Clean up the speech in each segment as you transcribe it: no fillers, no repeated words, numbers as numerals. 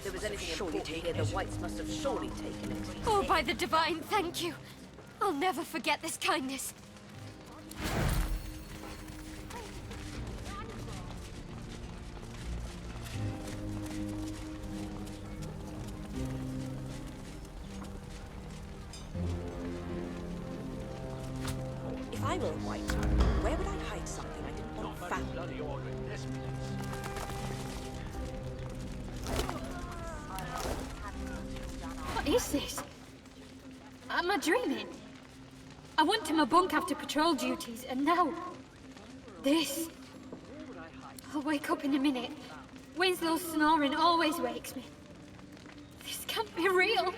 there was anything important here, the Whites must have surely taken it. Oh, by the Divine, thank you. I'll never forget this kindness. If I were a White, where would I hide something I didn't want found? What is this? Am I dreaming? I went to my bunk after patrol duties, and now... this. I'll wake up in a minute. Winslow's snoring always wakes me. This can't be real.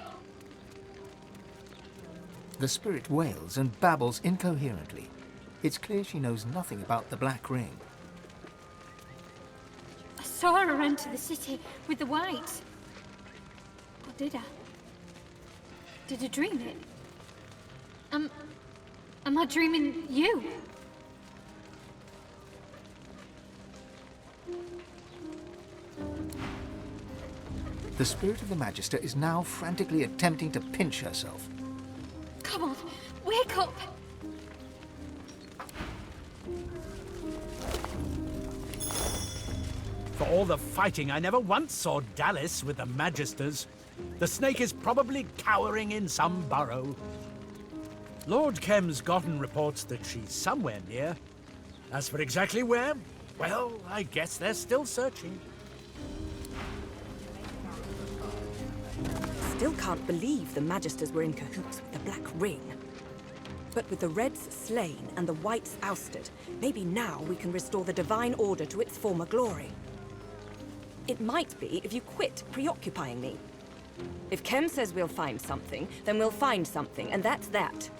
The spirit wails and babbles incoherently. It's clear she knows nothing about the Black Ring. I saw her enter the city with the Whites. Or did I? Did I dream it? Am I dreaming you? The spirit of the Magister is now frantically attempting to pinch herself. Come on, wake up! For all the fighting, I never once saw Dallas with the Magisters. The snake is probably cowering in some burrow. Lord Kem's gotten reports that she's somewhere near. As for exactly where, well, I guess they're still searching. Still can't believe the Magisters were in cahoots with the Black Ring. But with the Reds slain and the Whites ousted, maybe now we can restore the Divine Order to its former glory. It might be if you quit preoccupying me. If Kem says we'll find something, then we'll find something, and that's that.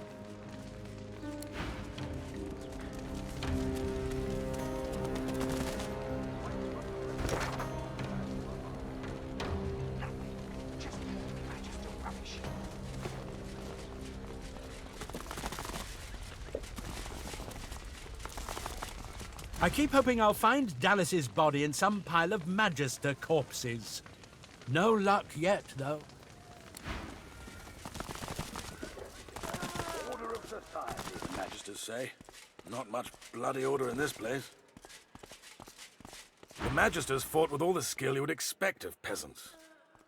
I keep hoping I'll find Dallas's body in some pile of Magister corpses. No luck yet, though. Order of society, the Magisters say. Not much bloody order in this place. The Magisters fought with all the skill you would expect of peasants.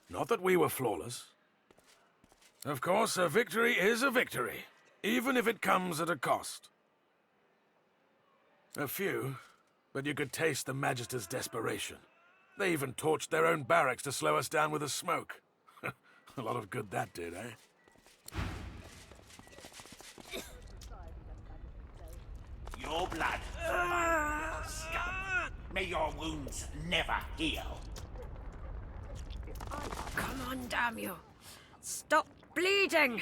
Not that we were flawless. Of course, a victory is a victory, even if it comes at a cost. A few, but you could taste the Magisters' desperation. They even torched their own barracks to slow us down with the smoke. A lot of good that did, eh? Your blood. Scum. May your wounds never heal. Come on, damn you. Stop bleeding!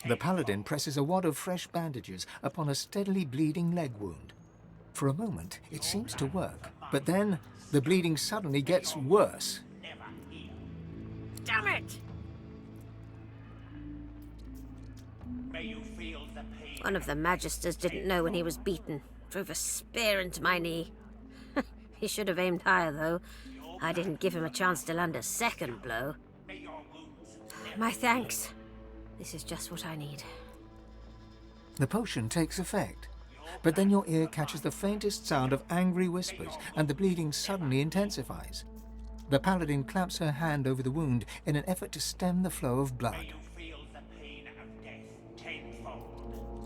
The Paladin presses a wad of fresh bandages upon a steadily bleeding leg wound. For a moment, it seems to work, but then the bleeding suddenly gets worse. Damn it! May you feel the pain. One of the Magisters didn't know when he was beaten. Drove a spear into my knee. He should have aimed higher, though. I didn't give him a chance to land a second blow. My thanks. This is just what I need. The potion takes effect, but then your ear catches the faintest sound of angry whispers, and the bleeding suddenly intensifies. The Paladin claps her hand over the wound in an effort to stem the flow of blood.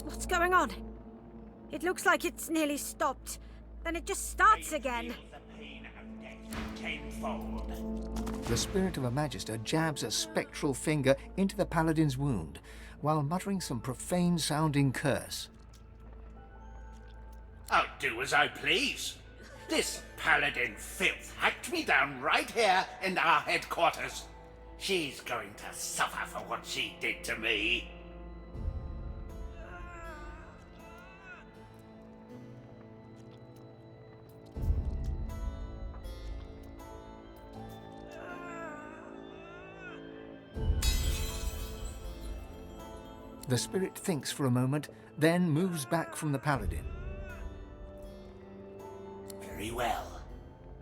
What's going on? It looks like it's nearly stopped. Then it just starts again. The spirit of a Magister jabs a spectral finger into the Paladin's wound, while muttering some profane-sounding curse. I'll do as I please. This Paladin filth hacked me down right here in our headquarters. She's going to suffer for what she did to me. The spirit thinks for a moment, then moves back from the Paladin. Very well.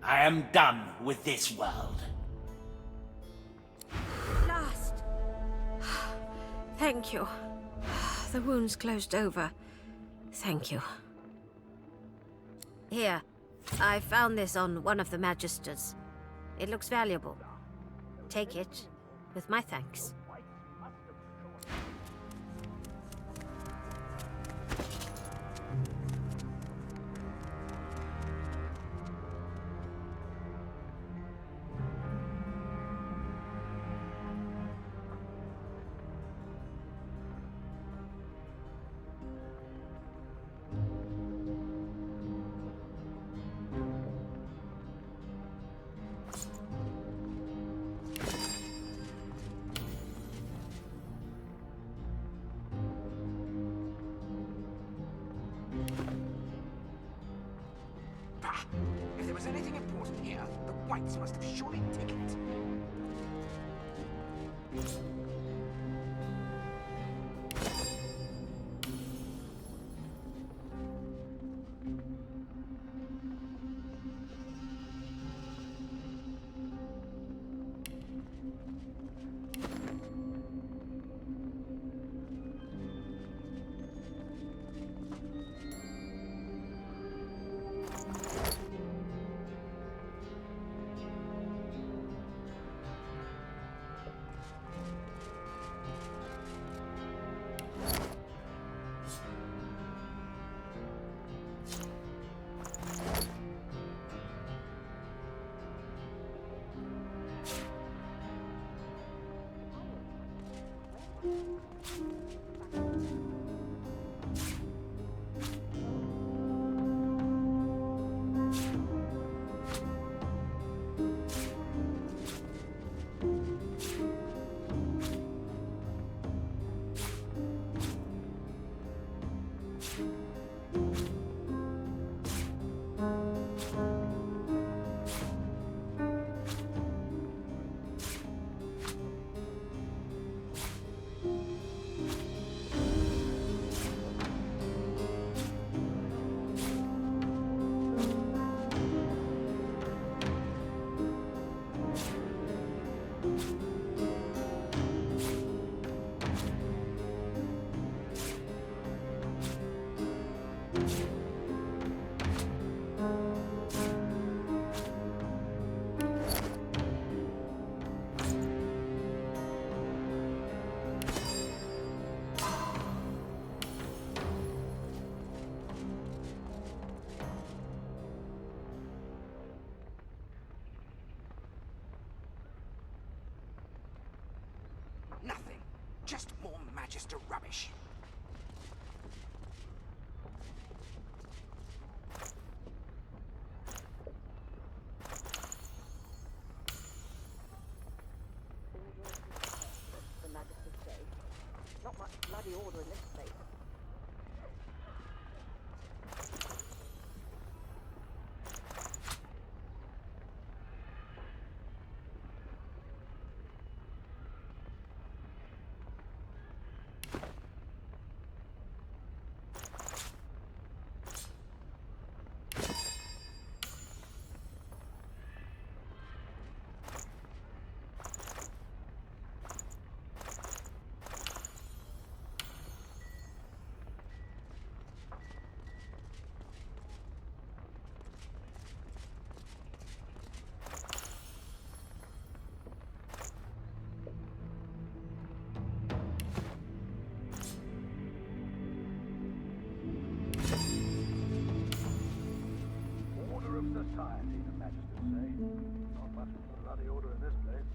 I am done with this world. Thank you. The wound's closed over. Thank you. Here, I found this on one of the Magisters. It looks valuable. Take it, with my thanks. If there was anything important here, the Whites must have surely taken it. Nothing. Just more Magister rubbish. The Magisters say. Not much bloody order in this place. Society, the Magisters say. Not much bloody order in this place.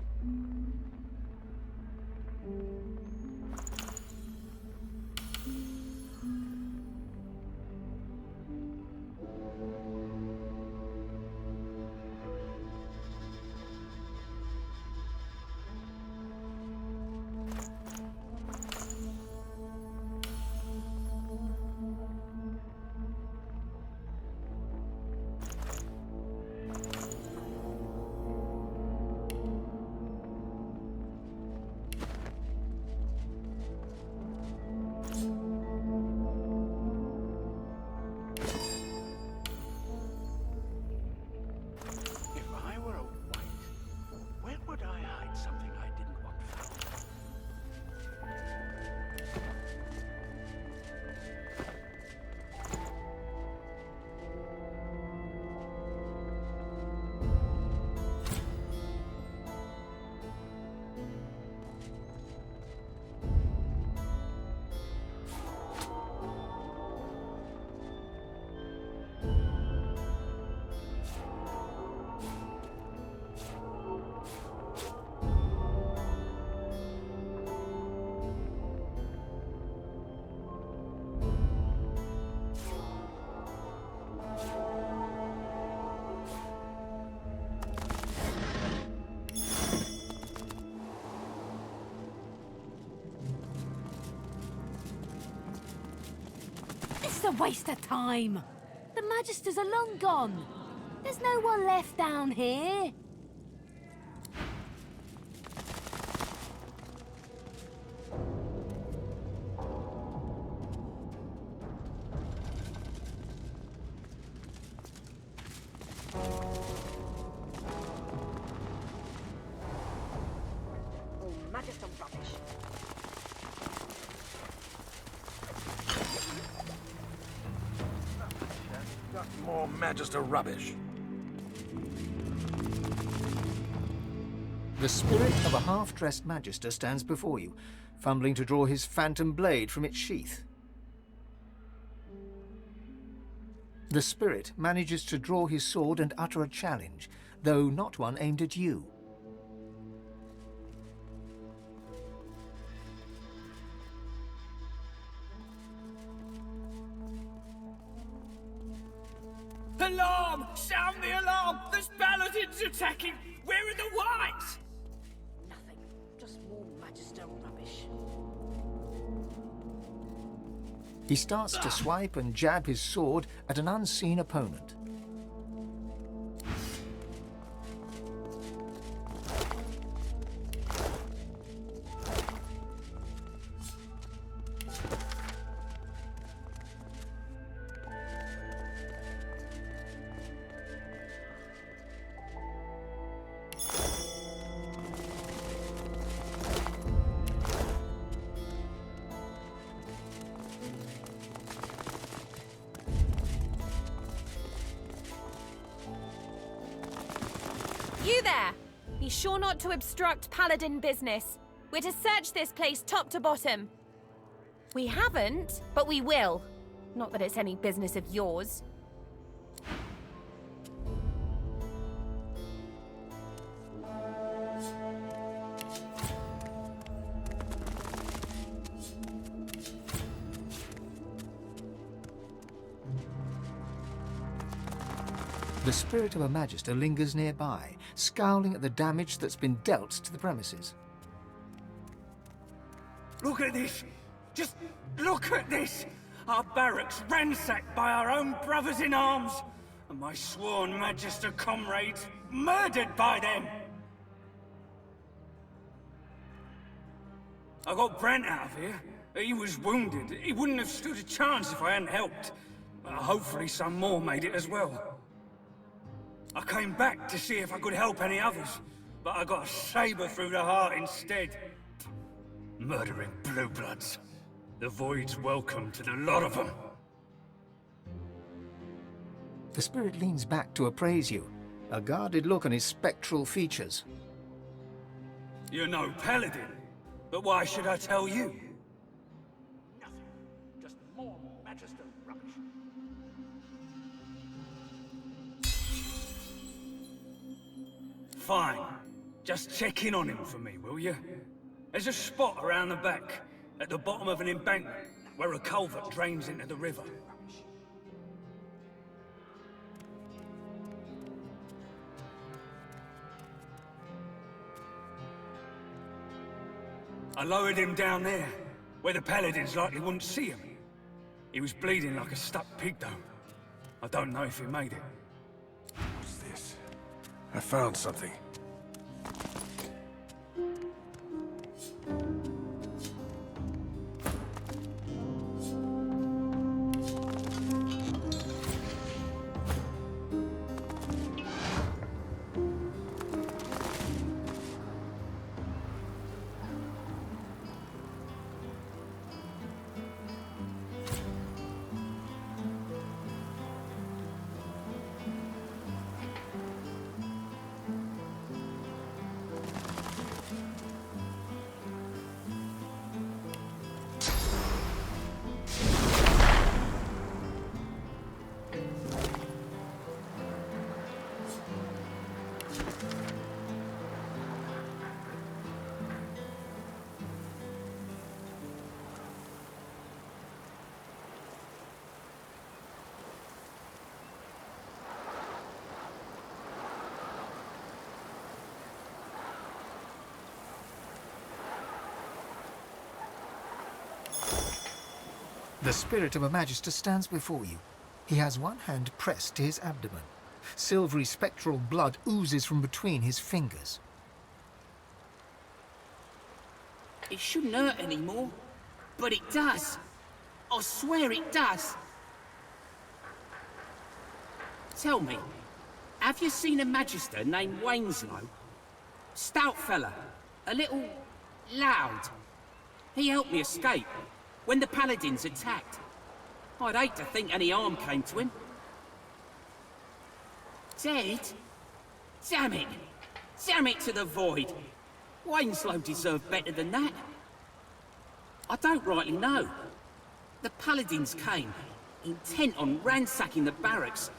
waste of time. The Magisters are long gone. There's no one left down here. Magister rubbish. More Magister rubbish. The spirit of a half-dressed Magister stands before you, fumbling to draw his phantom blade from its sheath. The spirit manages to draw his sword and utter a challenge, though not one aimed at you. Alarm! Sound the alarm! There's paladins attacking! Where are the whites? Nothing. Just more Magister rubbish. He starts to swipe and jab his sword at an unseen opponent. You there! Be sure not to obstruct Paladin business. We're to search this place top to bottom. We haven't, but we will. Not that it's any business of yours. The spirit of a Magister lingers nearby, scowling at the damage that's been dealt to the premises. Look at this! Just look at this! Our barracks ransacked by our own brothers in arms, and my sworn Magister comrades murdered by them! I got Brent out of here. He was wounded. He wouldn't have stood a chance if I hadn't helped. Hopefully some more made it as well. I came back to see if I could help any others, but I got a saber through the heart instead. Murdering blue bloods. The Void's welcome to the lot of them. The spirit leans back to appraise you, a guarded look on his spectral features. You're no paladin, but why should I tell you? Nothing. Just more Magister rubbish. Fine. Just check in on him for me, will you? There's a spot around the back, at the bottom of an embankment, where a culvert drains into the river. I lowered him down there, where the paladins likely wouldn't see him. He was bleeding like a stuck pig, though. I don't know if he made it. What's this? I found something. The spirit of a Magister stands before you. He has one hand pressed to his abdomen. Silvery spectral blood oozes from between his fingers. It shouldn't hurt anymore, but it does. I swear it does. Tell me, have you seen a Magister named Winslow? Stout fella, a little loud. He helped me escape when the Paladins attacked. I'd hate to think any harm came to him. Dead? Damn it! Damn it to the void! Winslow deserved better than that. I don't rightly know. The Paladins came, intent on ransacking the barracks.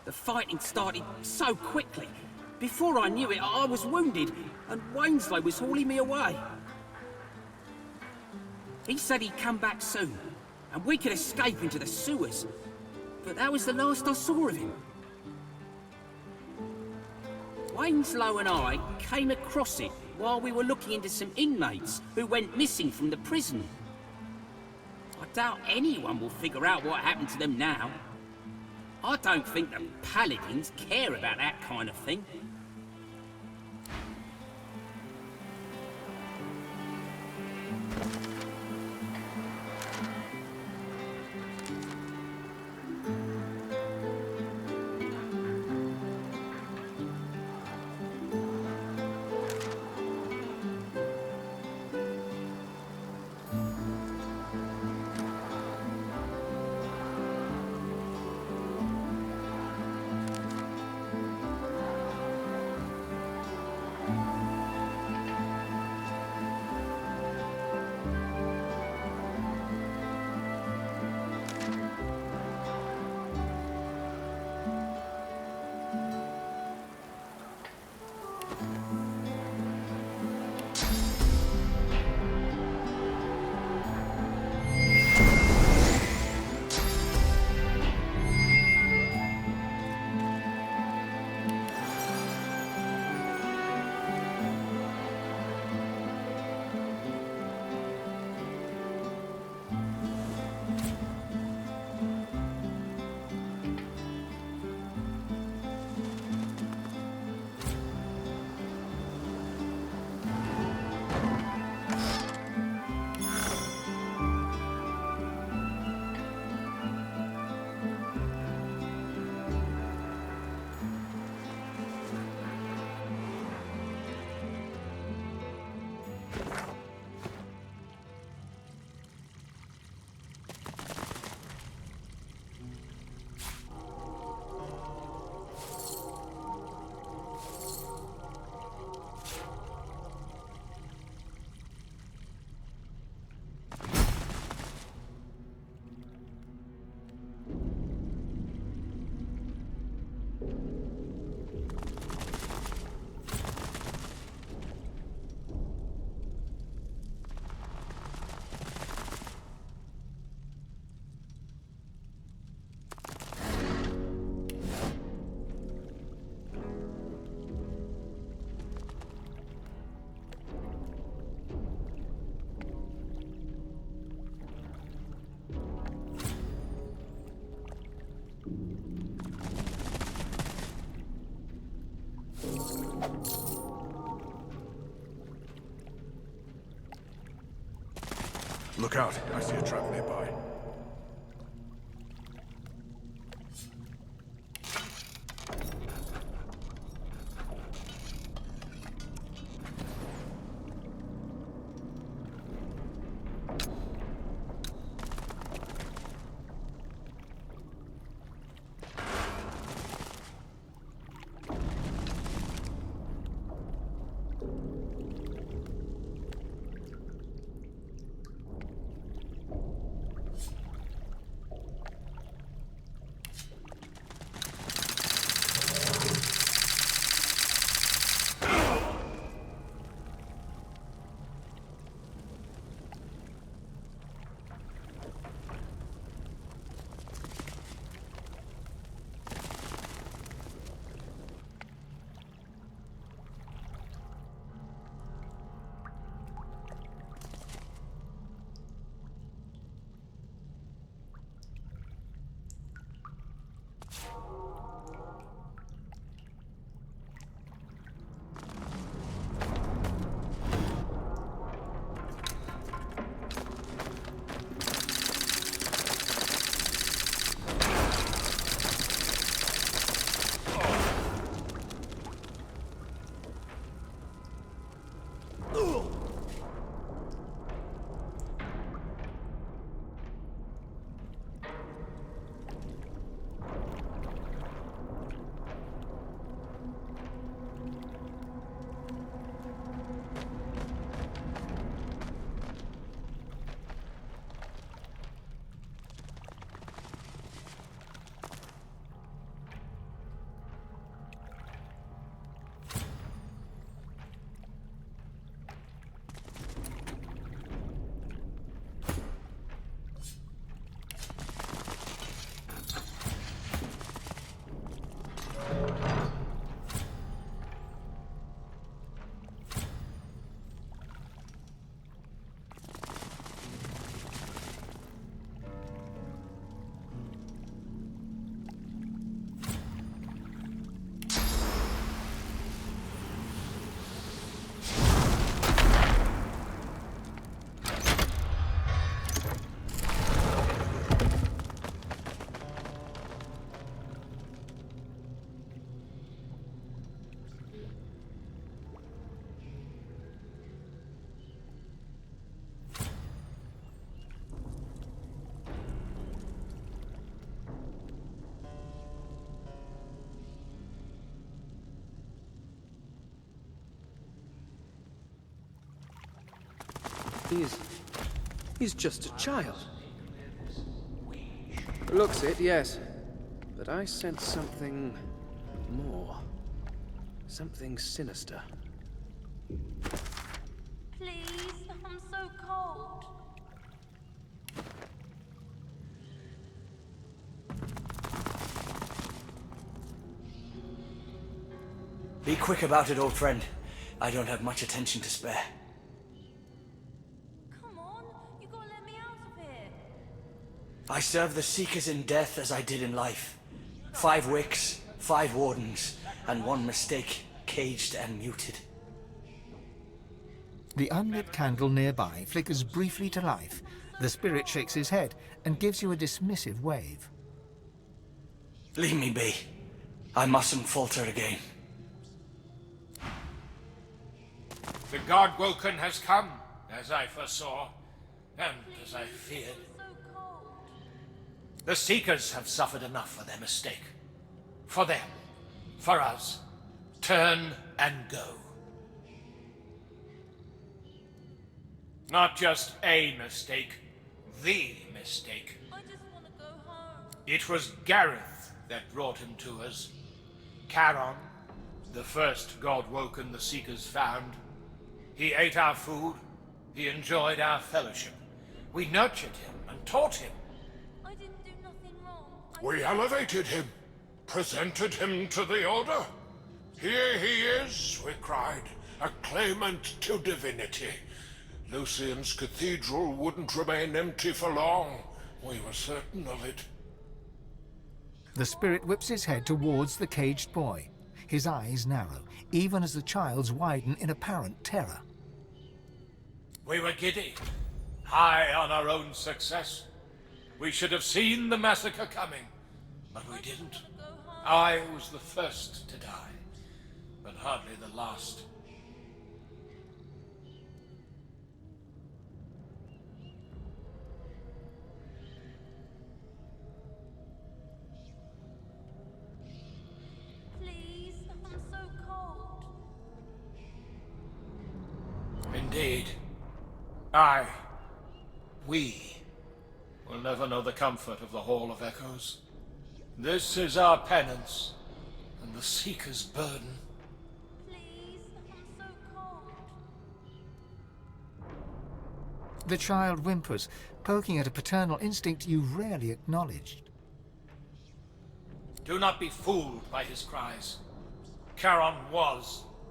The fighting started so quickly. Before I knew it, I was wounded, and Winslow was hauling me away. He said he'd come back soon, and we could escape into the sewers. But that was the last I saw of him. Winslow and I came across it while we were looking into some inmates who went missing from the prison. I doubt anyone will figure out what happened to them now. I don't think the Paladins care about that kind of thing. Look out, I see a trap nearby. He's just a child. Looks it, yes. But I sense something more. Something sinister. Please, I'm so cold. Be quick about it, old friend. I don't have much attention to spare. Come on, you gotta let me out of here. I serve the Seekers in death as I did in life. 5 wicks, 5 wardens, and 1 mistake, caged and muted. The unlit candle nearby flickers briefly to life. The spirit shakes his head and gives you a dismissive wave. Leave me be. I mustn't falter again. The God Woken has come, as I foresaw, and as I feared. The Seekers have suffered enough for their mistake. For them, for us, turn and go. Not just a mistake, the mistake. I just want to go home. It was Gareth that brought him to us. Charon, the first God Woken the Seekers found. He ate our food, he enjoyed our fellowship. We nurtured him and taught him. I didn't do nothing wrong. We elevated him, presented him to the Order. Here he is, we cried, a claimant to divinity. Lucian's cathedral wouldn't remain empty for long. We were certain of it. The spirit whips his head towards the caged boy. His eyes narrow, even as the child's widen in apparent terror. We were giddy, high on our own success. We should have seen the massacre coming, but we didn't. I was the first to die, but hardly the last. Please, I'm so cold. Indeed. We will never know the comfort of the Hall of Echoes. This is our penance, and the Seeker's burden. Please, I'm so cold. The child whimpers, poking at a paternal instinct you rarely acknowledged. Do not be fooled by his cries. Charon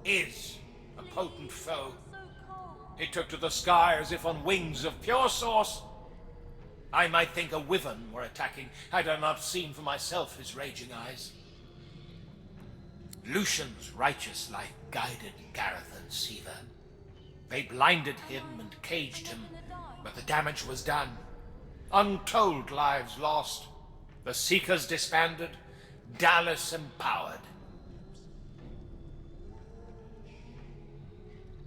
is a potent foe. He took to the sky as if on wings of pure source. I might think a wyvern were attacking, had I not seen for myself his raging eyes. Lucian's righteous light guided Gareth and Siva. They blinded him and caged him, but the damage was done. Untold lives lost. The Seekers disbanded, Dahlia empowered.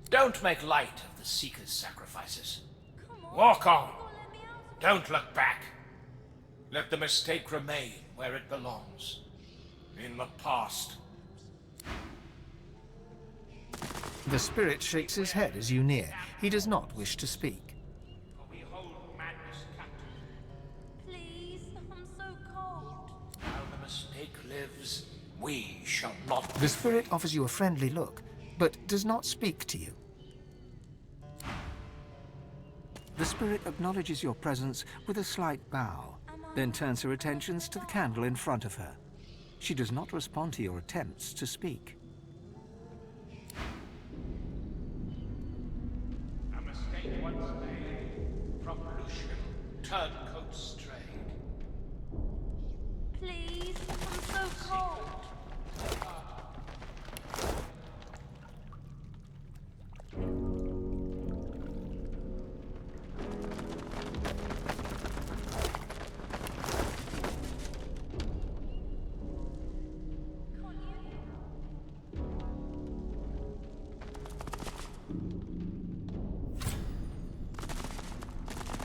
Don't make light of the Seekers' sacrifices. Walk on. Don't look back. Let the mistake remain where it belongs. In the past. The spirit shakes his head as you near. He does not wish to speak. Please, I'm so cold. While the mistake lives, we shall not. The spirit offers you a friendly look, but does not speak to you. The spirit acknowledges your presence with a slight bow, then turns her attentions to the candle in front of her. She does not respond to your attempts to speak. A mistake once made from Lucian turncoat strayed. Please, I'm so cold.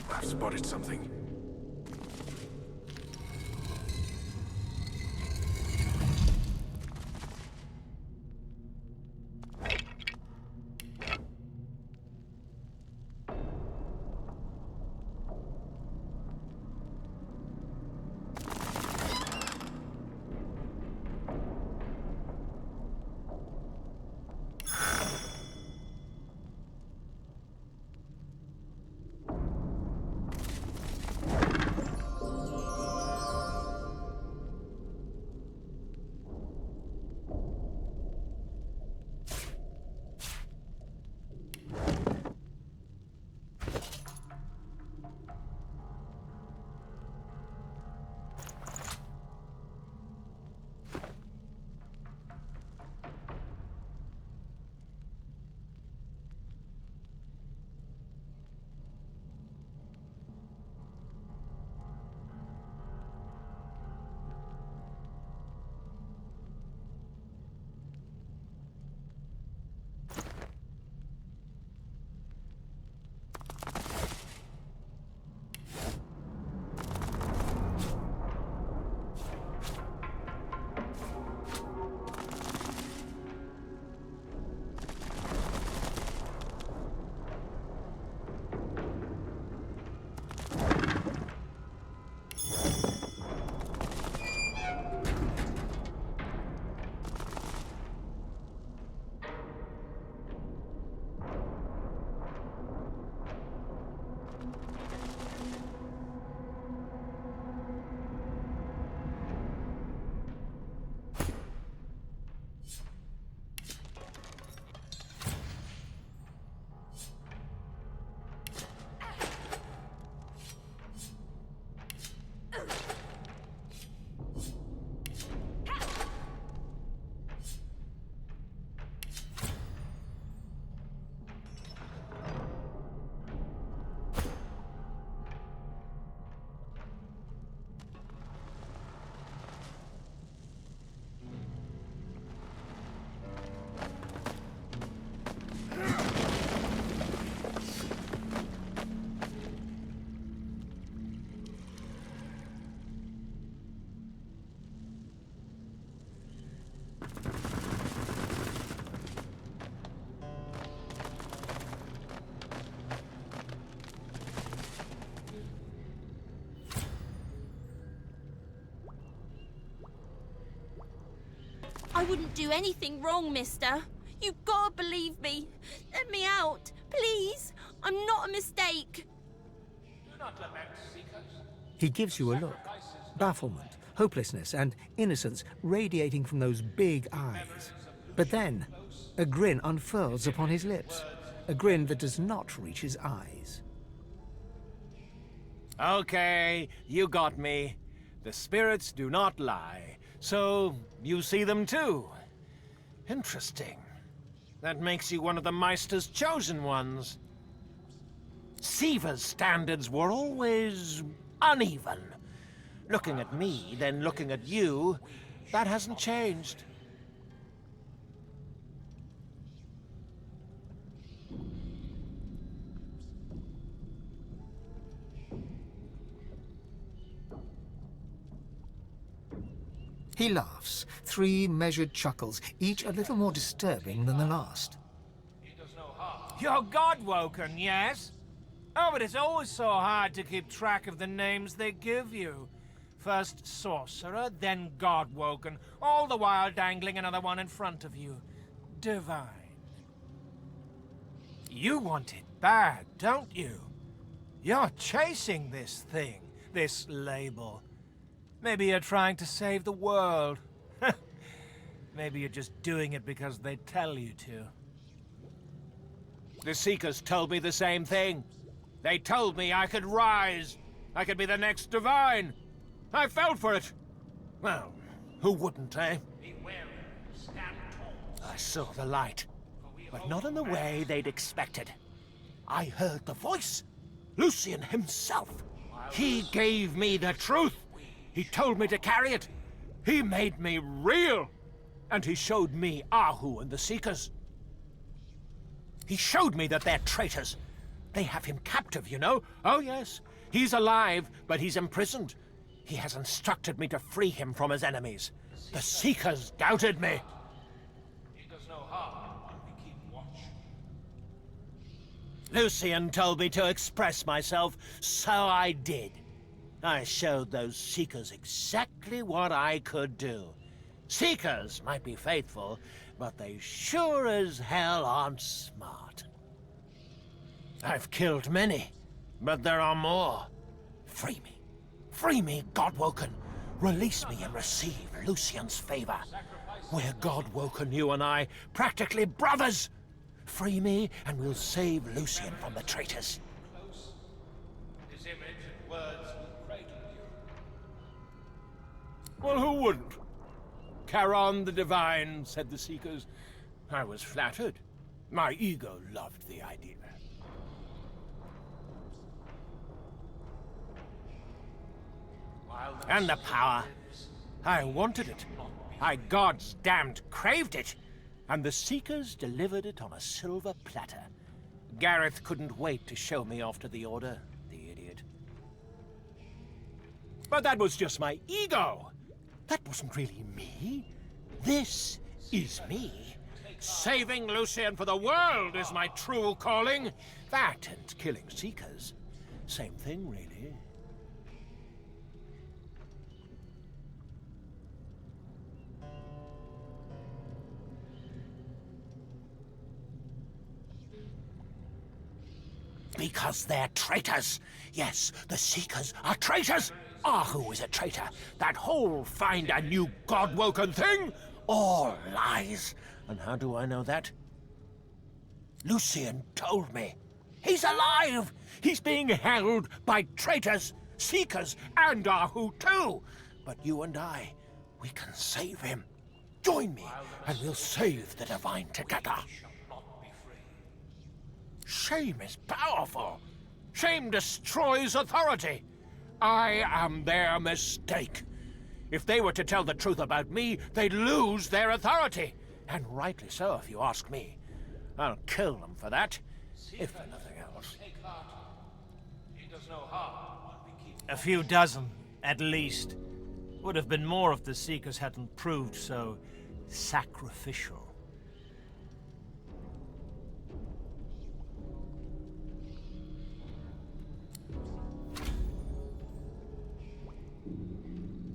I've spotted something. I wouldn't do anything wrong, mister. You've got to believe me. Let me out, please. I'm not a mistake. Do not lament, seekers. He gives you a look. Bafflement, hopelessness, and innocence radiating from those big eyes. But then, a grin unfurls upon his lips. A grin that does not reach his eyes. Okay, you got me. The spirits do not lie. So, you see them too. Interesting. That makes you one of the Meister's chosen ones. Siva's standards were always uneven. Looking at me, then looking at you, that hasn't changed. He laughs, 3 measured chuckles, each a little more disturbing than the last. You're God-woken, yes? Oh, but it's always so hard to keep track of the names they give you. First sorcerer, then God-woken, all the while dangling another one in front of you. Divine. You want it bad, don't you? You're chasing this thing, this label. Maybe you're trying to save the world. Maybe you're just doing it because they tell you to. The Seekers told me the same thing. They told me I could rise. I could be the next Divine. I fell for it. Well, who wouldn't, eh? I saw the light, but not in the way they'd expected. I heard the voice. Lucian himself. He gave me the truth. He told me to carry it. He made me real. And he showed me Ahu and the Seekers. He showed me that they're traitors. They have him captive, you know. Oh, yes. He's alive, but he's imprisoned. He has instructed me to free him from his enemies. The Seekers doubted me. It does no harm when we keep watch. Lucian told me to express myself, so I did. I showed those Seekers exactly what I could do. Seekers might be faithful, but they sure as hell aren't smart. I've killed many, but there are more. Free me. Free me, Godwoken. Release me and receive Lucian's favor. We're Godwoken, you and I, practically brothers. Free me, and we'll save Lucian from the traitors. His image and words will cradle you. Well, who wouldn't? Charon the Divine, said the Seekers. I was flattered. My ego loved the idea. And the power. I wanted it. I gods damned craved it. And the Seekers delivered it on a silver platter. Gareth couldn't wait to show me off to the Order, the idiot. But that was just my ego. That wasn't really me. This is me. Saving Lucian for the world is my true calling. That and killing Seekers. Same thing, really. Because they're traitors. Yes, the Seekers are traitors. Ahu is a traitor. That whole find a new Godwoken thing? All lies. And how do I know that? Lucian told me. He's alive. He's being held by traitors, Seekers, and Ahu too. But you and I, we can save him. Join me, and we'll save the Divine together. Shame is powerful. Shame destroys authority. I am their mistake. If they were to tell the truth about me, they'd lose their authority. And rightly so, if you ask me. I'll kill them for that, if for nothing else. A few dozen, at least. Would have been more if the Seekers hadn't proved so sacrificial.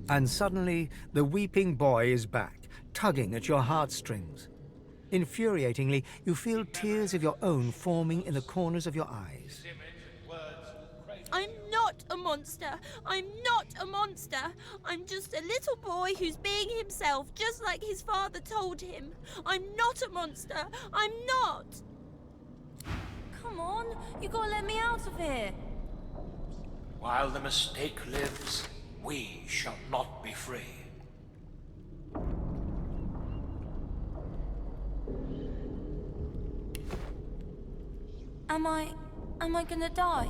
And suddenly, the weeping boy is back, tugging at your heartstrings. Infuriatingly, you feel tears of your own forming in the corners of your eyes. I'm not a monster. I'm not a monster. I'm just a little boy who's being himself, just like his father told him. I'm not a monster. I'm not. Come on, you gotta let me out of here. While the mistake lives, we shall not be free. Am I gonna die?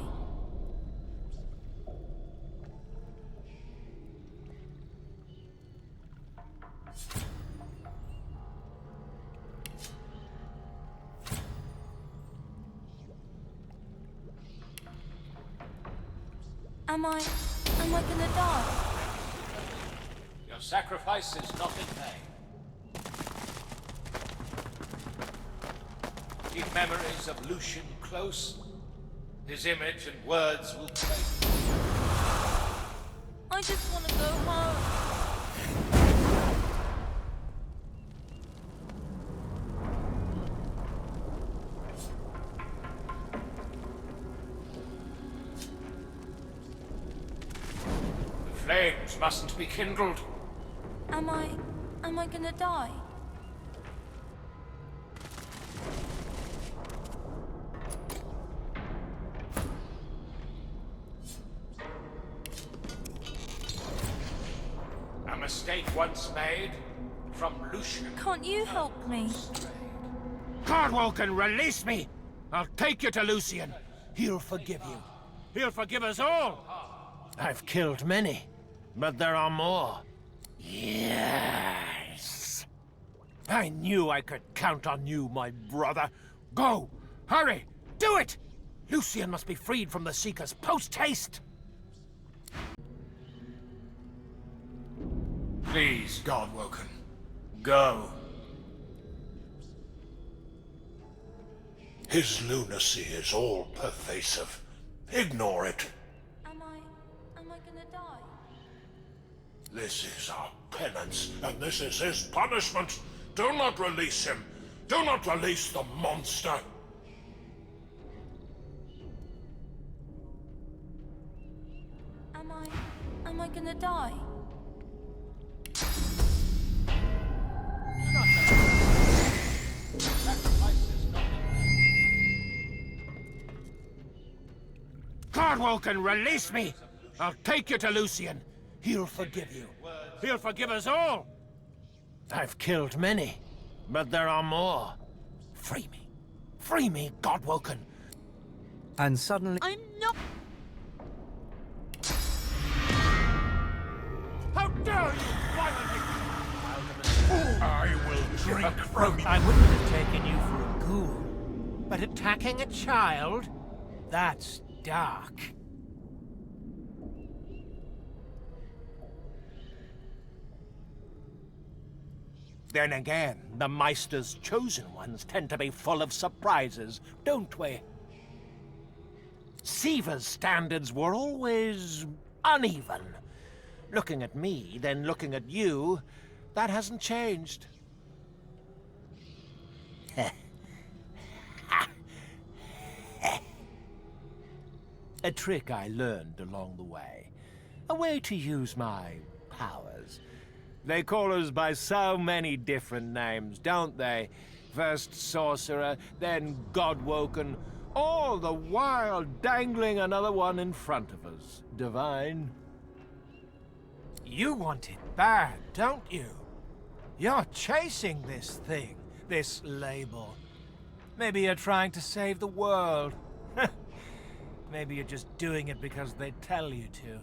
Am I gonna die? Your sacrifice is not in vain. Keep memories of Lucian close. His image and words will fade. I just want to go home. The flames mustn't be kindled. Am I gonna die? A mistake once made from Lucian. Can't you help me? Godwoken, release me! I'll take you to Lucian. He'll forgive you. He'll forgive us all. I've killed many, but there are more. Yes! I knew I could count on you, my brother. Go! Hurry! Do it! Lucian must be freed from the Seekers post-haste! Please, Godwoken, go. His lunacy is all pervasive. Ignore it. Am I gonna die? This is our penance, and this is his punishment. Do not release him. Do not release the monster. Am I gonna die? Godwoken, release me! I'll take you to Lucian. He'll forgive you. He'll forgive us all. I've killed many, but there are more. Free me. Free me, Godwoken. And suddenly... I'm not... How dare you violently... I will drink from you. I wouldn't have taken you for a ghoul, but attacking a child? That's dark. Then again, the Meister's chosen ones tend to be full of surprises, don't we? Siva's standards were always uneven. Looking at me, then looking at you, that hasn't changed. A trick I learned along the way. A way to use my powers. They call us by so many different names, don't they? First Sorcerer, then Godwoken, all the while dangling another one in front of us. Divine. You want it bad, don't you? You're chasing this thing, this label. Maybe you're trying to save the world. Maybe you're just doing it because they tell you to.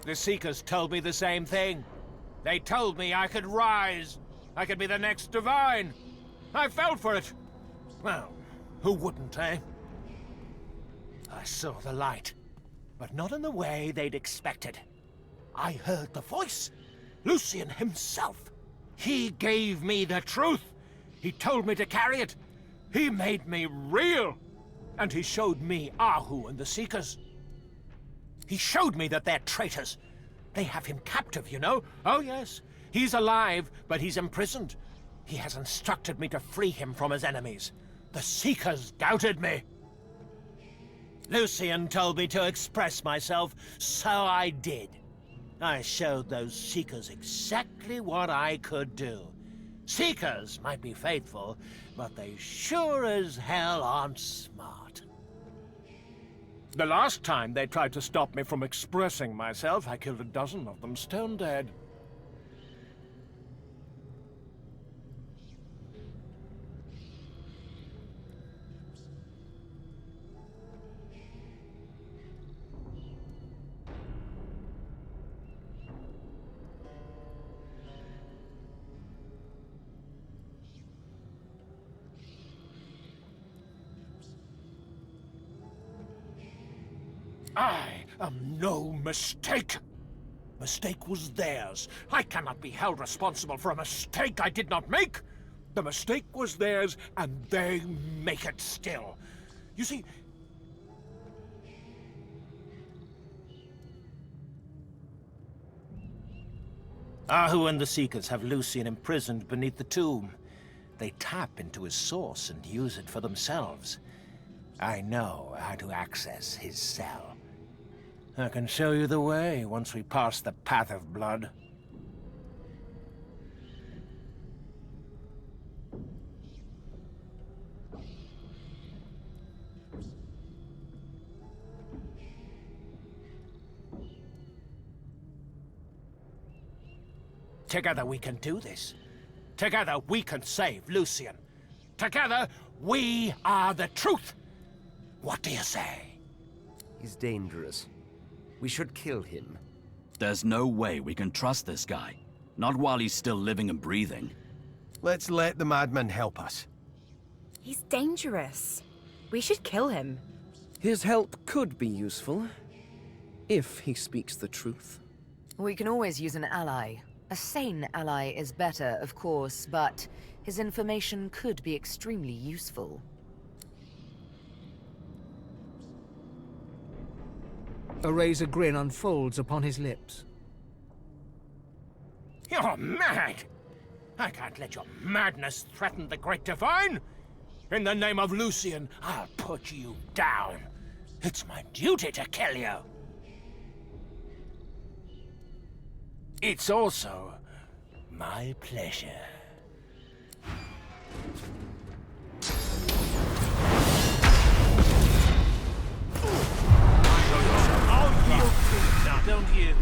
The Seekers told me the same thing. They told me I could rise. I could be the next Divine. I fell for it. Well, who wouldn't, eh? I saw the light, but not in the way they'd expected. I heard the voice. Lucian himself. He gave me the truth. He told me to carry it. He made me real. And he showed me Ahu and the Seekers. He showed me that they're traitors. They have him captive, you know. Oh, yes. He's alive, but he's imprisoned. He has instructed me to free him from his enemies. The Seekers doubted me. Lucian told me to express myself, so I did. I showed those Seekers exactly what I could do. Seekers might be faithful, but they sure as hell aren't smart. The last time they tried to stop me from expressing myself, I killed a dozen of them stone dead. I am no mistake. Mistake was theirs. I cannot be held responsible for a mistake I did not make. The mistake was theirs, and they make it still. You see, Ahu and the Seekers have Lucian imprisoned beneath the tomb. They tap into his source and use it for themselves. I know how to access his cell. I can show you the way once we pass the Path of Blood. Together we can do this. Together we can save Lucian. Together we are the truth. What do you say? He's dangerous. We should kill him. There's no way we can trust this guy. Not while he's still living and breathing. Let's let the madman help us. He's dangerous. We should kill him. His help could be useful, if he speaks the truth. We can always use an ally. A sane ally is better, of course, but his information could be extremely useful. A razor grin unfolds upon his lips. You're mad! I can't let your madness threaten the Great Divine! In the name of Lucian, I'll put you down. It's my duty to kill you. It's also my pleasure. I'll yield to it now, don't you?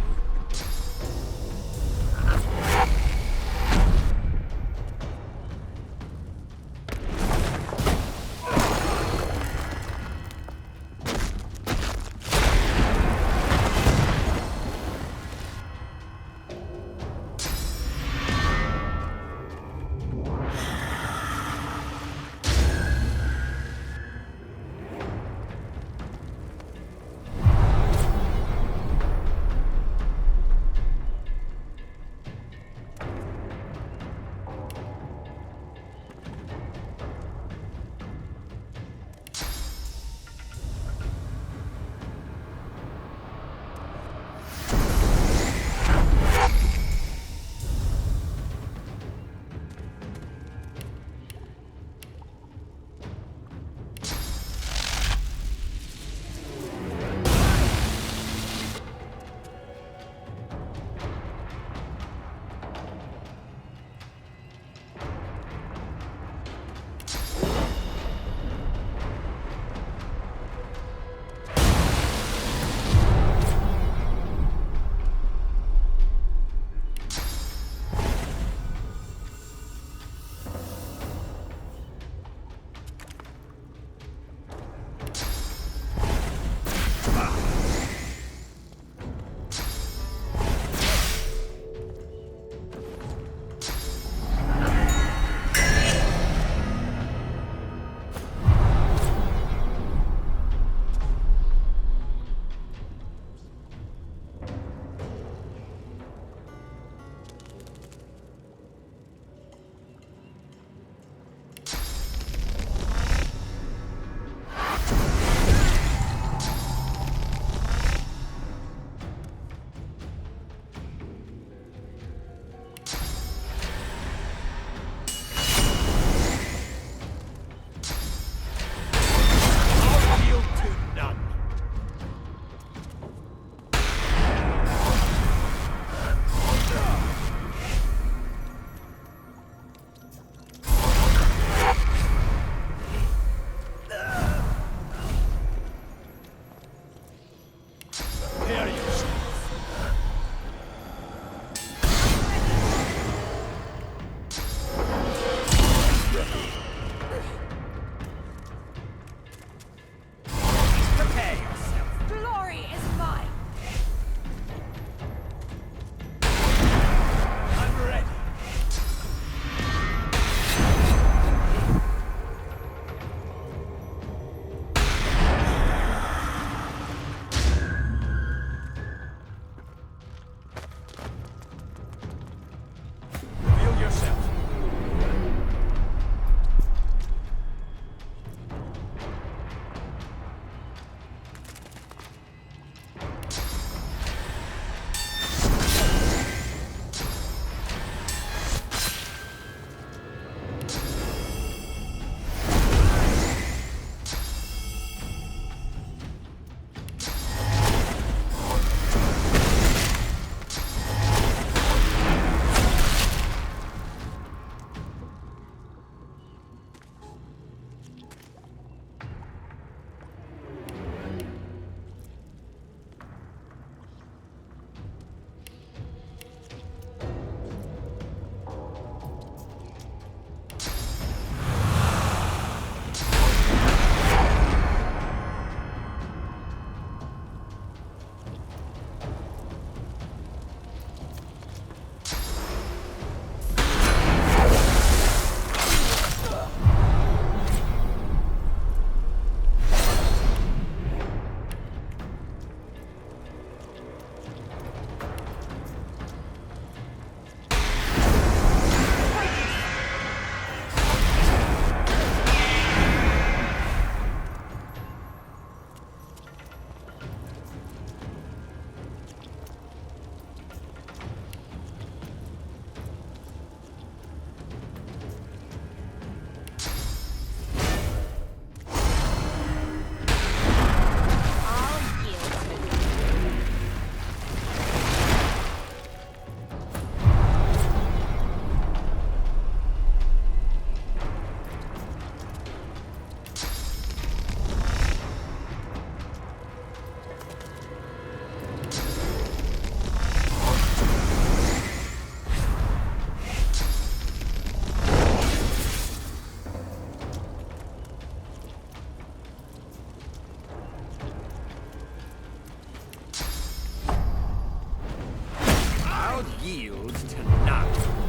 yield to none.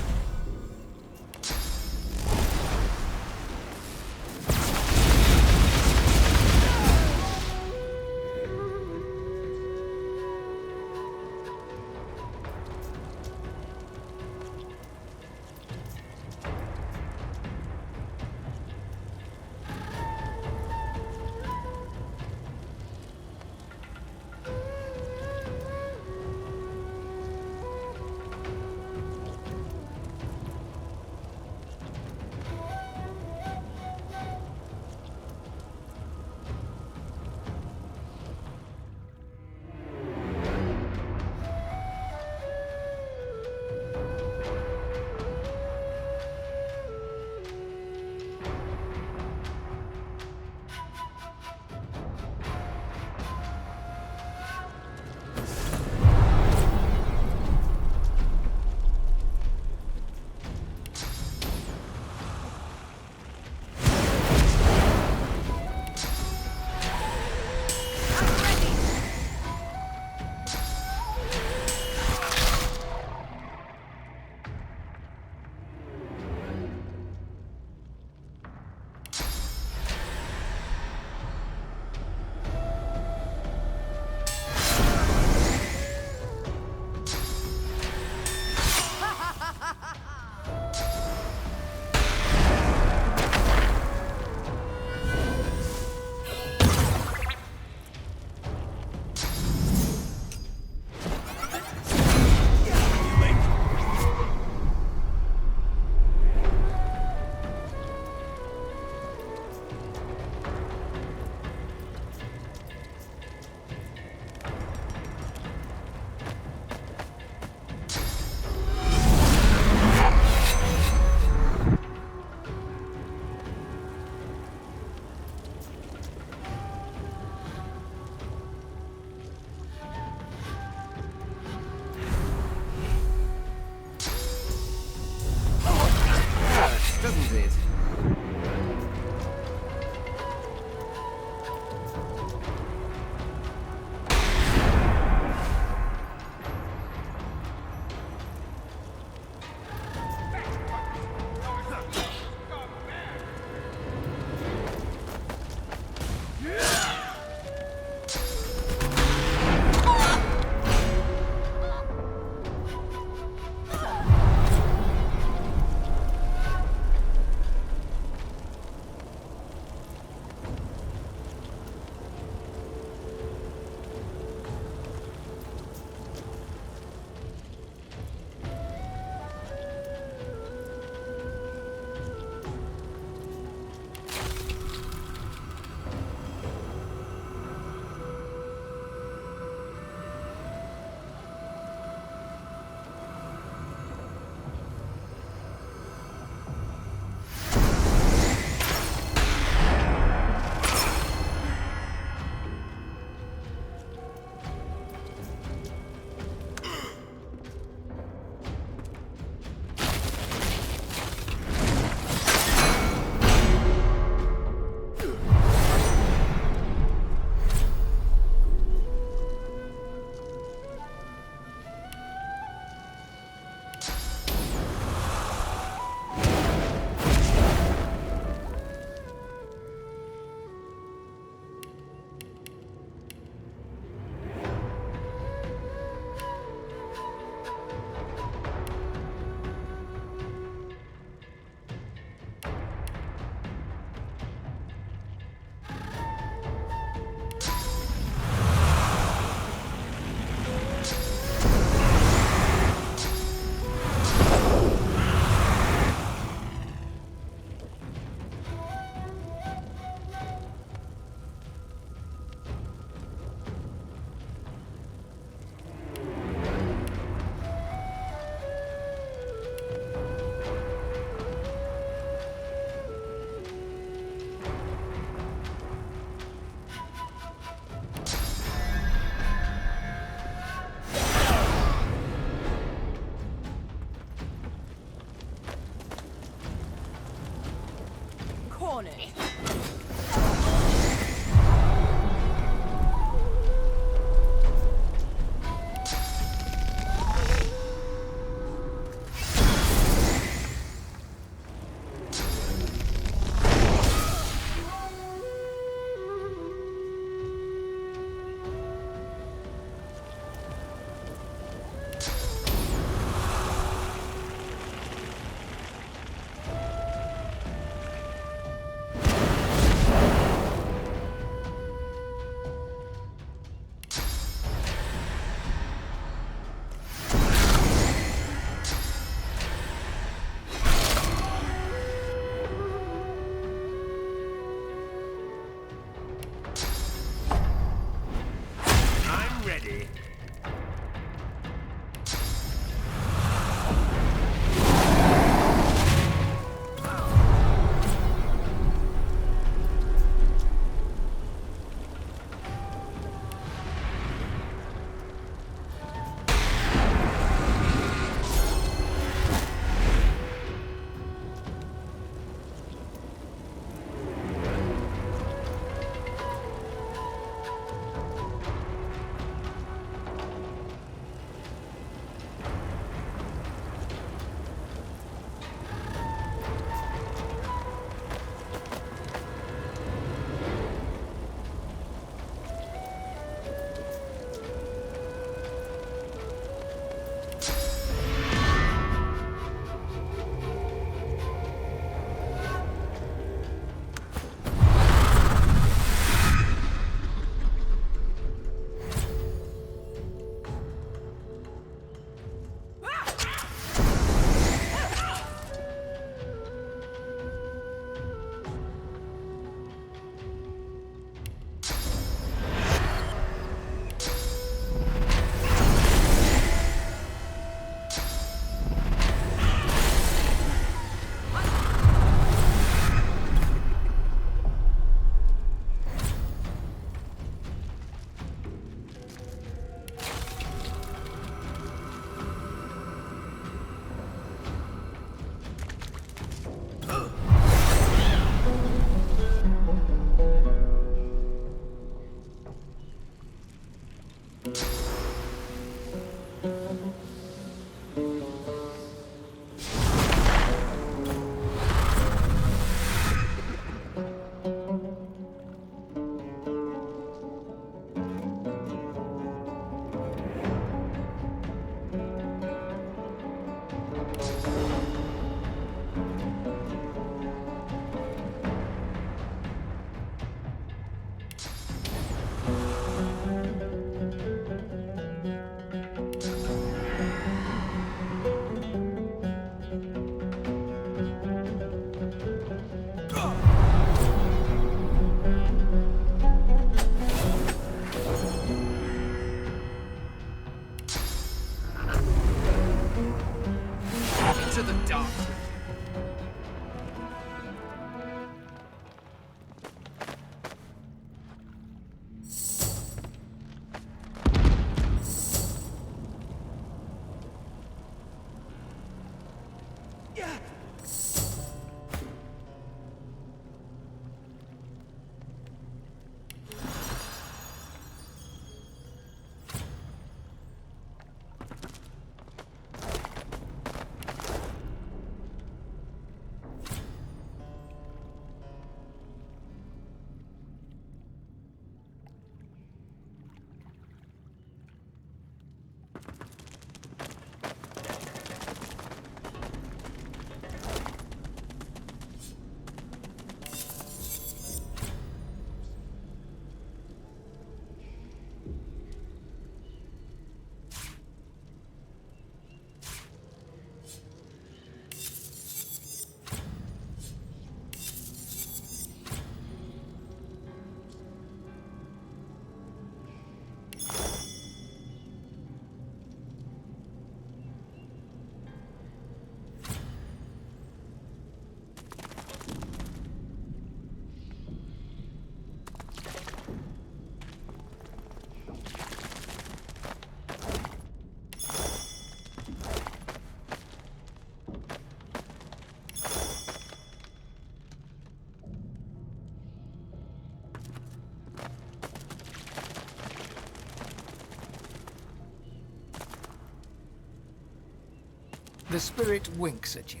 The spirit winks at you.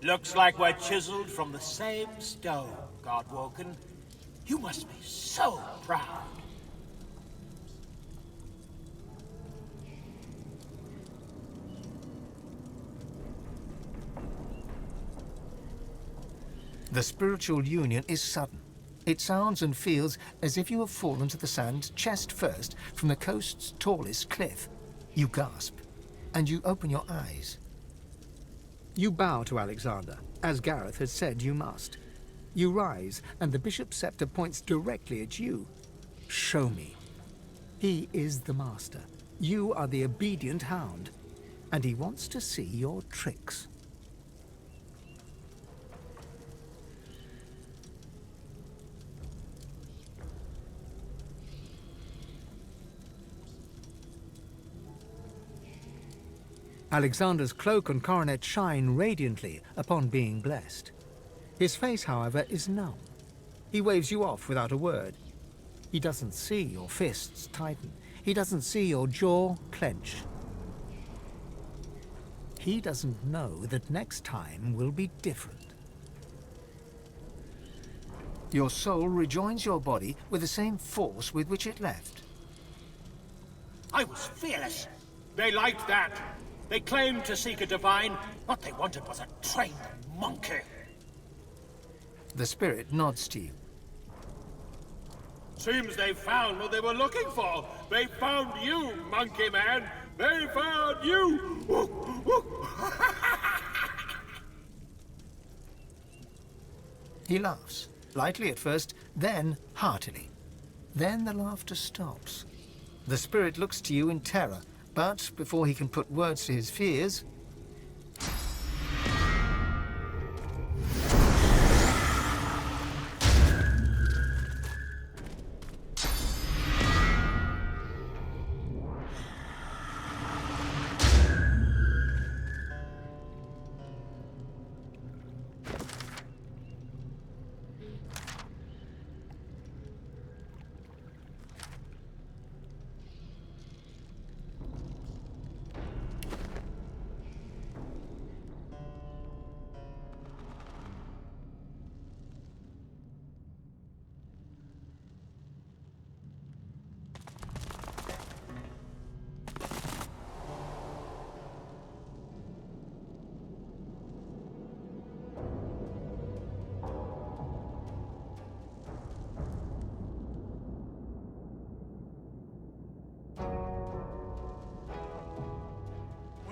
Looks like we're chiseled from the same stone, Godwoken. You must be so proud. The spiritual union is sudden. It sounds and feels as if you have fallen to the sand chest first from the coast's tallest cliff. You gasp, and you open your eyes. You bow to Alexander, as Gareth has said you must. You rise, and the bishop's scepter points directly at you. Show me. He is the master. You are the obedient hound, and he wants to see your tricks. Alexander's cloak and coronet shine radiantly upon being blessed. His face, however, is numb. He waves you off without a word. He doesn't see your fists tighten. He doesn't see your jaw clench. He doesn't know that next time will be different. Your soul rejoins your body with the same force with which it left. I was fearless. They liked that. They claimed to seek a divine. What they wanted was a trained monkey. The spirit nods to you. Seems they found what they were looking for. They found you, monkey man. They found you. He laughs, lightly at first, then heartily. Then the laughter stops. The spirit looks to you in terror, but before he can put words to his fears,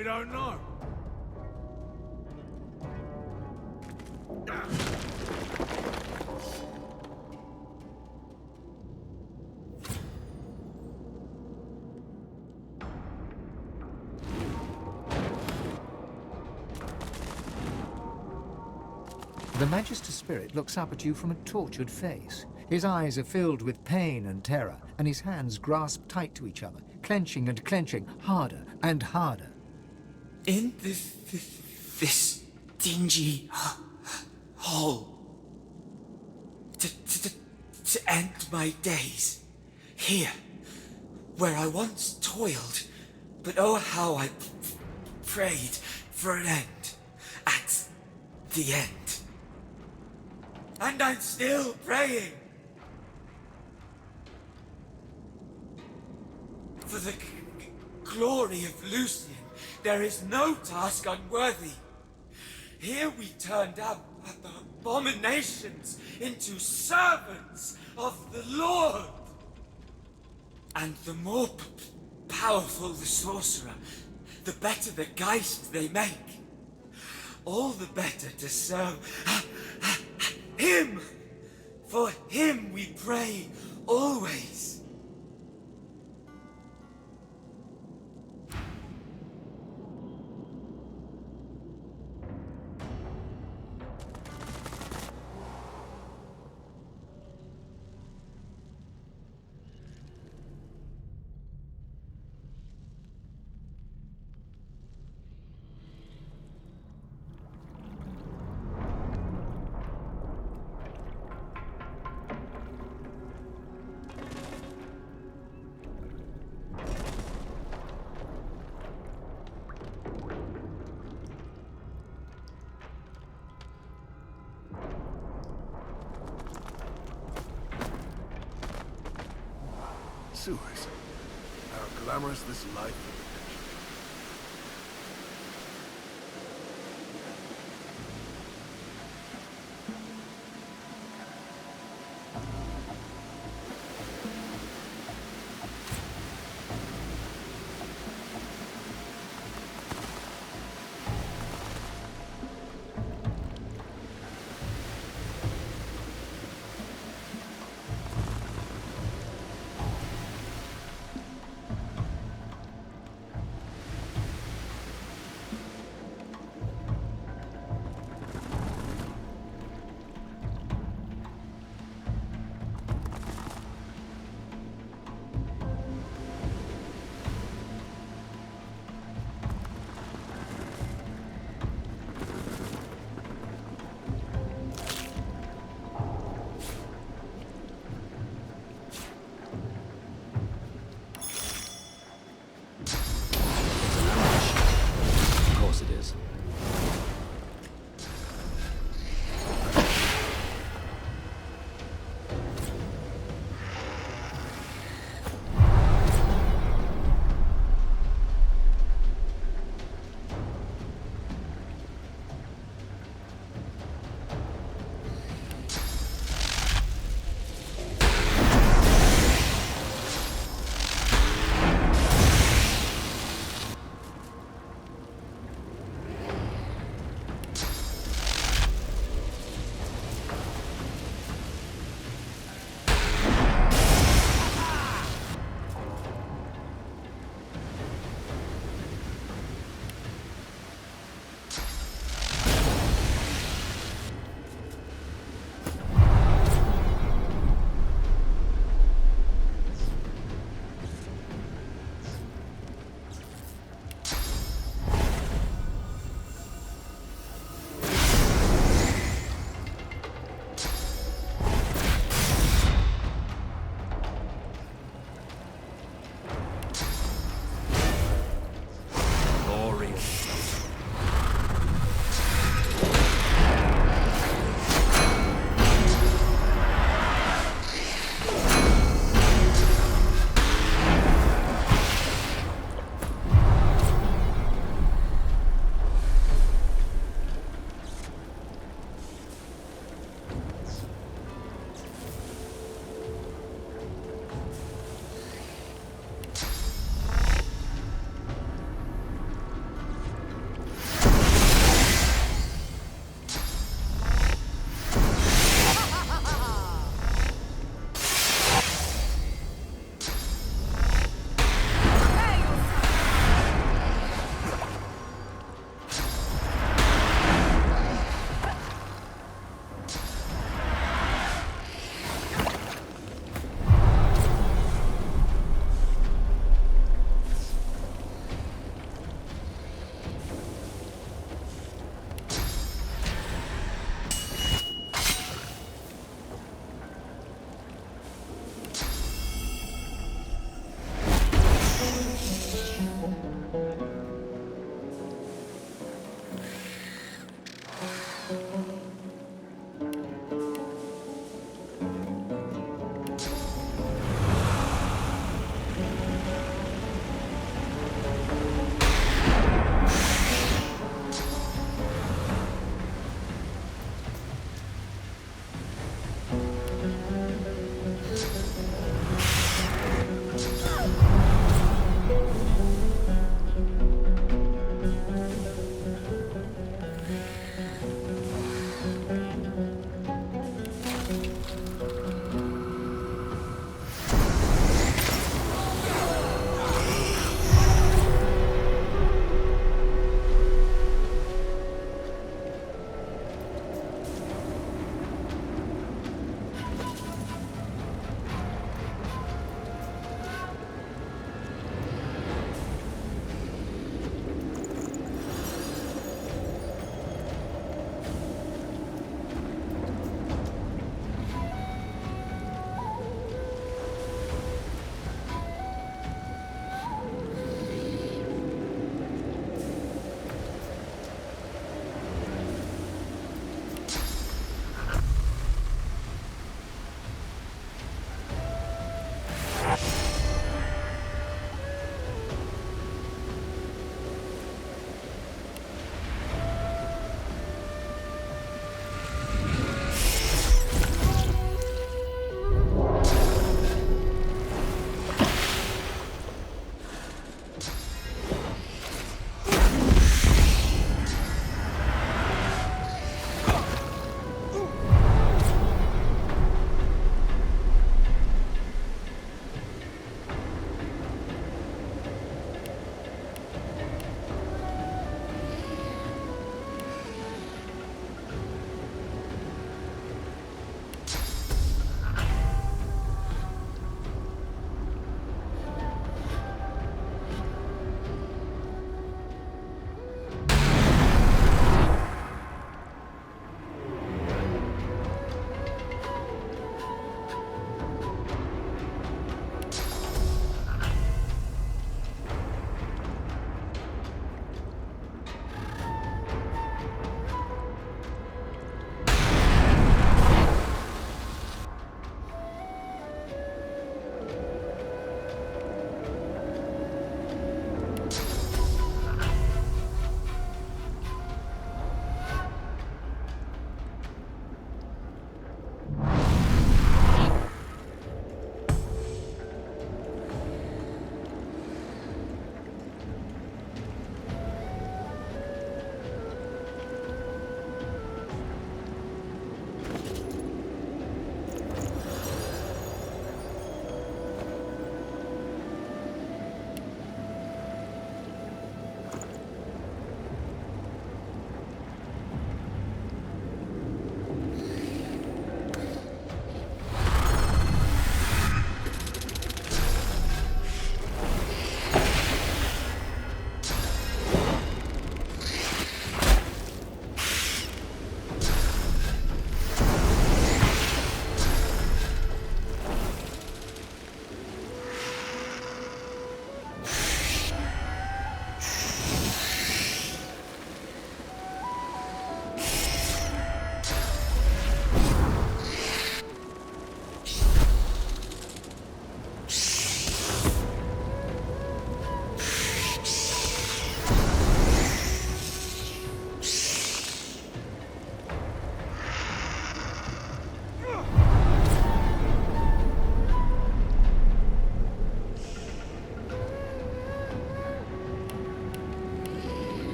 We don't know. the Magister spirit looks up at you from a tortured face. His eyes are filled with pain and terror, and his hands grasp tight to each other, clenching and clenching, harder and harder. In this dingy hole, to end my days, here, where I once toiled, but oh how I prayed for an end at the end. And I'm still praying. For the glory of Lucian, there is no task unworthy. Here we turned out abominations into servants of the Lord. And the more powerful the sorcerer, the better the geist they make. All the better to serve him. For him we pray always. Sewers. How glamorous this life is.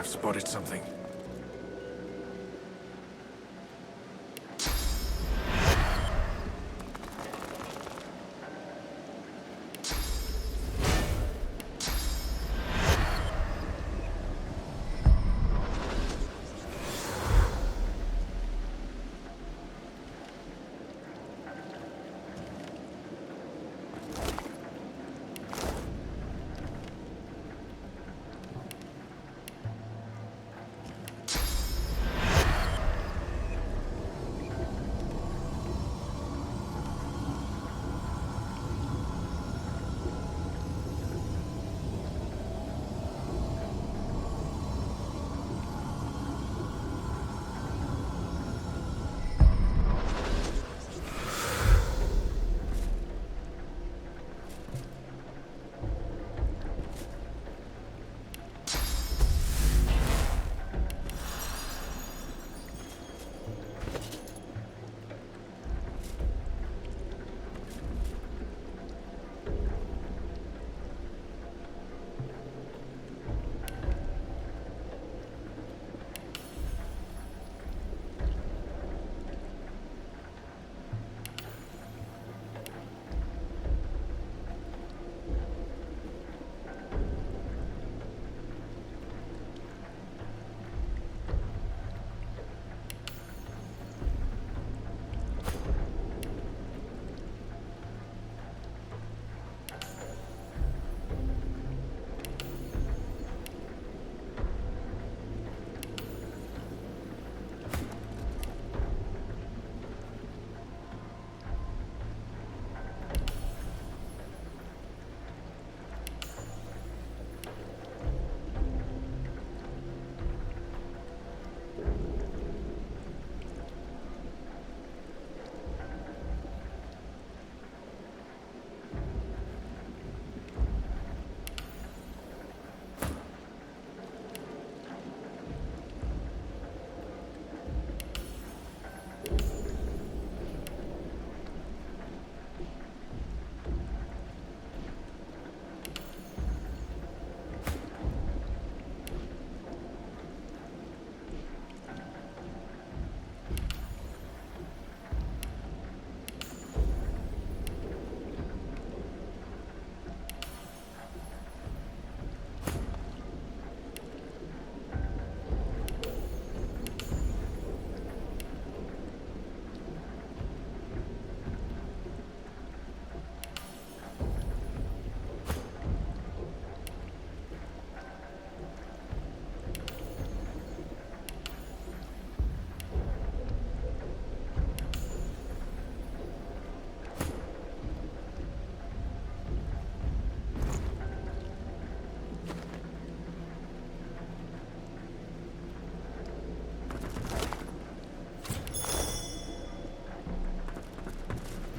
I've spotted something.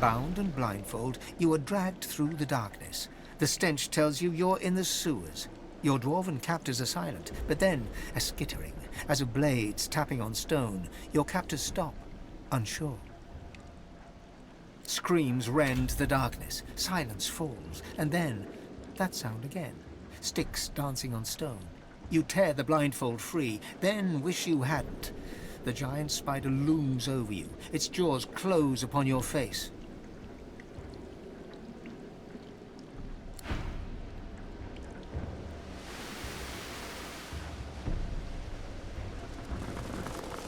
Bound and blindfold, you are dragged through the darkness. The stench tells you you're in the sewers. Your dwarven captors are silent, but then a skittering, as of blades tapping on stone. Your captors stop, unsure. Screams rend the darkness, silence falls, and then that sound again. Sticks dancing on stone. You tear the blindfold free, then wish you hadn't. The giant spider looms over you, its jaws close upon your face.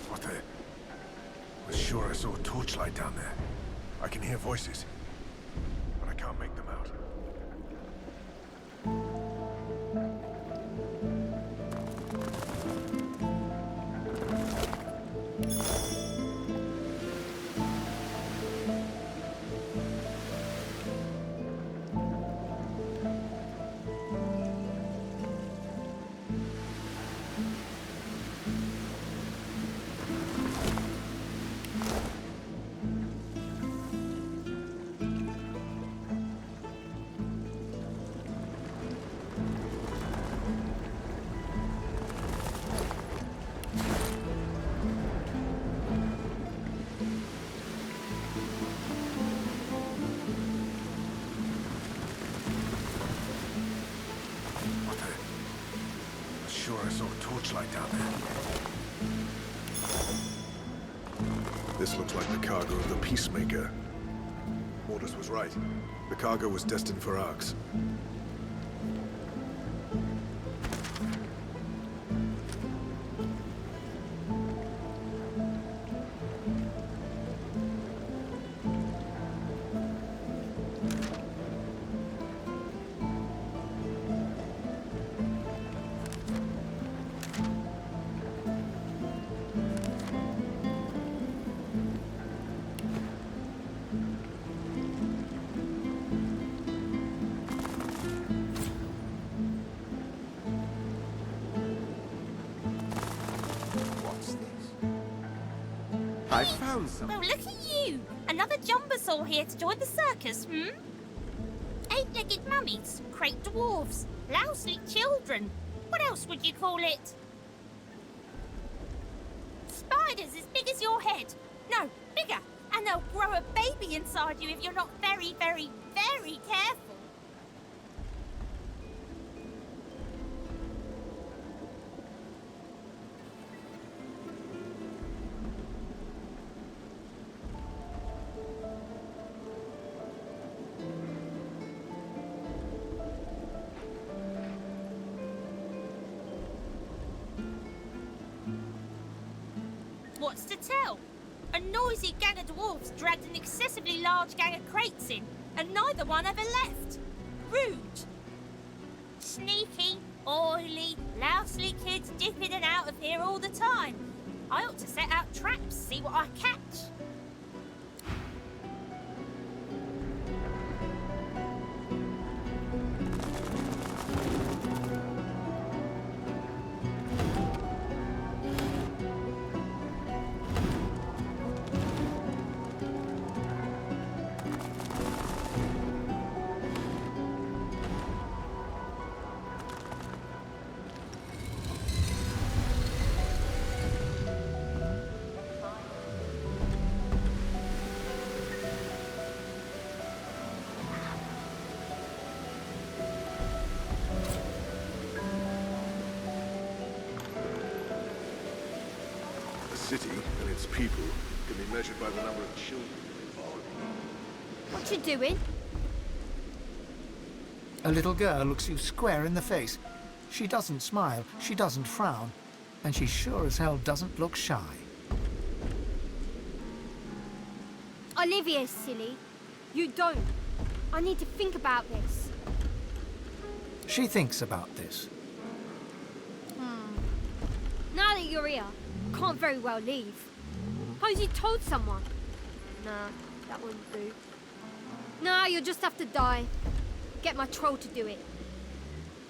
What the? I was sure I saw a torchlight down there. I can hear voices, but I can't make them out. I saw a torchlight down there. This looks like the cargo of the Peacemaker. Mortis was right. The cargo was destined for Arks. I found some. Well, look at you! Another jumbasaur here to join the circus, hmm? Eight-legged mummies, crate dwarves, lousy children. What else would you call it? Spiders as big as your head. No, bigger. And they'll grow a baby inside you if you're not very, very, very careful. What's to tell? A noisy gang of dwarves dragged an excessively large gang of crates in, and neither one ever left. Rude. Sneaky, oily, lousely kids dip in and out of here all the time. I ought to set out traps, see what I catch. City and its people can be measured by the number of children involved. What you doing? A little girl looks you square in the face. She doesn't smile, she doesn't frown, and she sure as hell doesn't look shy. I live here, silly. You don't. I need to think about this. She thinks about this. Now that you're here, I can't very well leave. Suppose you told someone. Nah, that wouldn't do. Nah, you'll just have to die. Get my troll to do it.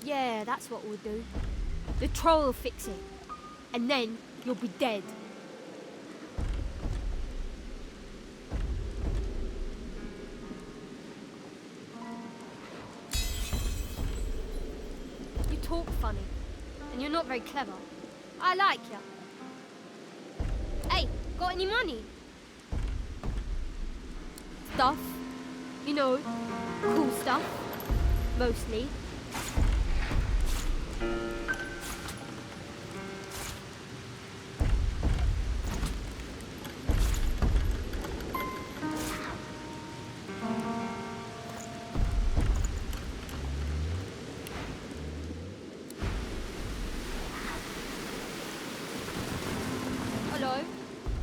Yeah, that's what we'll do. The troll will fix it. And then you'll be dead. talk funny. And you're not very clever. I like you. Hey, got any money? Stuff. You know, cool stuff. Mostly. Hello?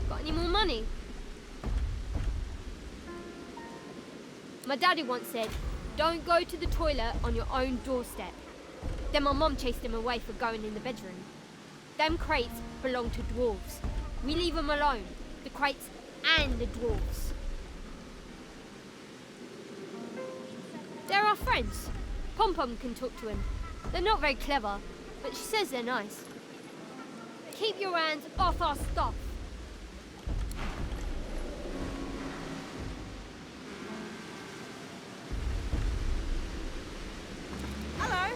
Got any more money? My daddy once said, don't go to the toilet on your own doorstep. Then my mom chased him away for going in the bedroom. Them crates belong to dwarves. We leave them alone. The crates and the dwarves. They're our friends. Pom-Pom can talk to him. They're not very clever, but she says they're nice. Keep your hands off our stuff. Hello.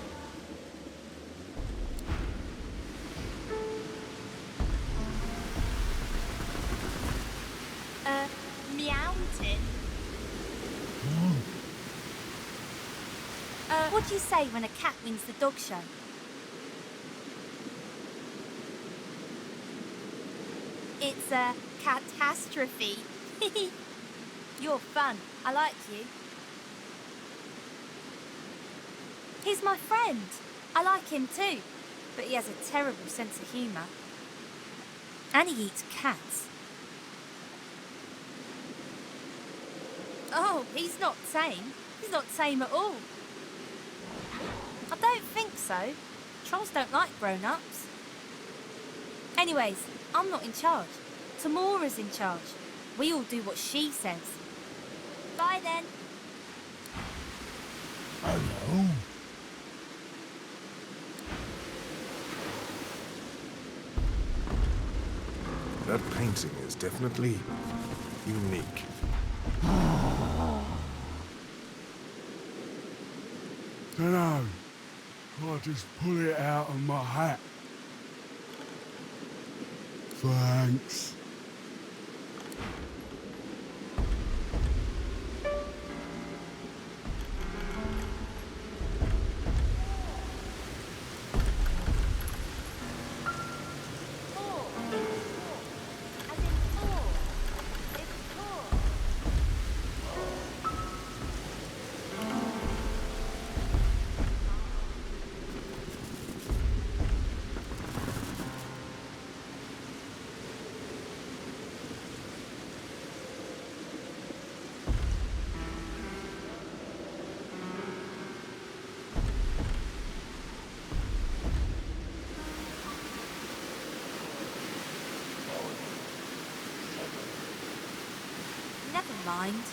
Meowton. What do you say when a cat wins the dog show? It's a catastrophe. You're fun. I like you. He's my friend. I like him too. But he has a terrible sense of humour. And he eats cats. Oh, he's not tame. He's not tame at all. I don't think so. Trolls don't like grown-ups. Anyways, I'm not in charge. Tamora's in charge. We all do what she says. Bye then. Hello. That painting is definitely unique. Dunno. I just pull it out of my hat. Thanks. Never mind.